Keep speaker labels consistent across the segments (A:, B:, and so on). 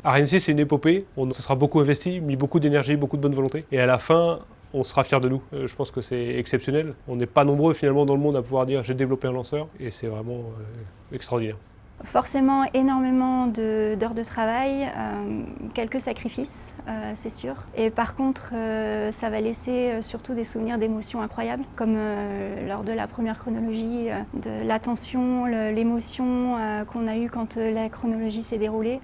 A: Ariane 6, c'est une épopée. On se sera beaucoup investi, mis beaucoup d'énergie, beaucoup de bonne volonté. Et à la fin, on sera fiers de nous. Je pense que c'est exceptionnel. On n'est pas nombreux finalement dans le monde à pouvoir dire j'ai développé un lanceur. Et c'est vraiment extraordinaire.
B: Forcément énormément d'heures de travail, quelques sacrifices, c'est sûr. Et par contre, ça va laisser surtout des souvenirs d'émotions incroyables, comme lors de la première chronologie, de l'attention, l'émotion qu'on a eue quand la chronologie s'est déroulée.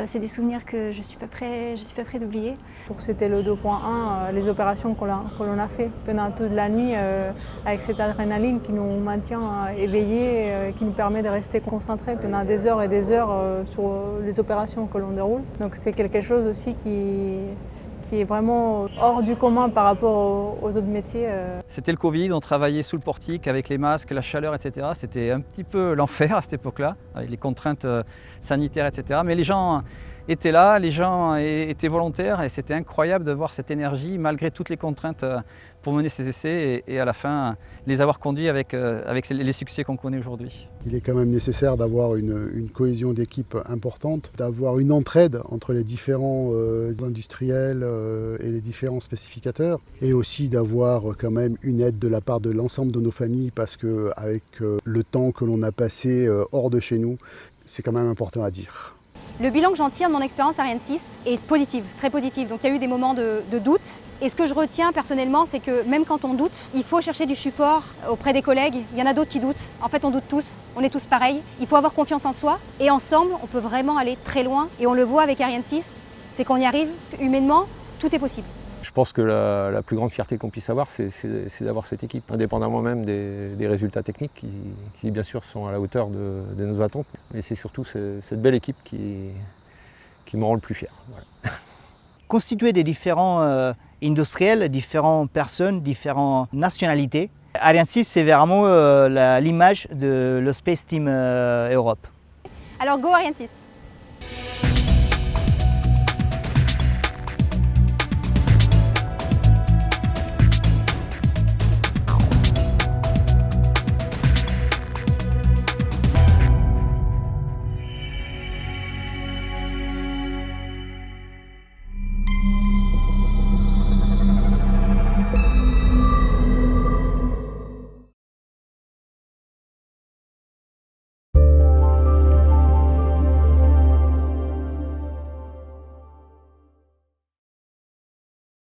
B: C'est des souvenirs que je suis pas prêt d'oublier.
C: C'était le 2.1, les opérations que l'on a fait pendant toute la nuit avec cette adrénaline qui nous maintient éveillés, qui nous permet de rester concentrés pendant des heures et des heures sur les opérations que l'on déroule. Donc c'est quelque chose aussi qui est vraiment hors du commun par rapport aux autres métiers.
D: C'était le Covid, on travaillait sous le portique avec les masques, la chaleur, etc. C'était un petit peu l'enfer à cette époque-là, avec les contraintes sanitaires, etc. Mais les gens étaient là, les gens étaient volontaires et c'était incroyable de voir cette énergie malgré toutes les contraintes pour mener ces essais et à la fin les avoir conduits avec les succès qu'on connaît aujourd'hui.
E: Il est quand même nécessaire d'avoir une cohésion d'équipe importante, d'avoir une entraide entre les différents industriels et les différents spécificateurs et aussi d'avoir quand même une aide de la part de l'ensemble de nos familles parce qu'avec le temps que l'on a passé hors de chez nous, c'est quand même important à dire.
F: Le bilan que j'en tire de mon expérience Ariane 6 est positif, très positif. Donc il y a eu des moments de doute. Et ce que je retiens personnellement, c'est que même quand on doute, il faut chercher du support auprès des collègues. Il y en a d'autres qui doutent. En fait, on doute tous. On est tous pareils. Il faut avoir confiance en soi. Et ensemble, on peut vraiment aller très loin. Et on le voit avec Ariane 6, c'est qu'on y arrive humainement, tout est possible.
G: Je pense que la plus grande fierté qu'on puisse avoir, c'est d'avoir cette équipe, indépendamment même des résultats techniques qui bien sûr sont à la hauteur de nos attentes. Mais c'est surtout cette belle équipe qui me rend le plus fier. Voilà.
H: Constitué des différents industriels, différentes personnes, différentes nationalités, Ariane 6 c'est vraiment l'image de le Space Team Europe.
F: Alors go Ariane 6!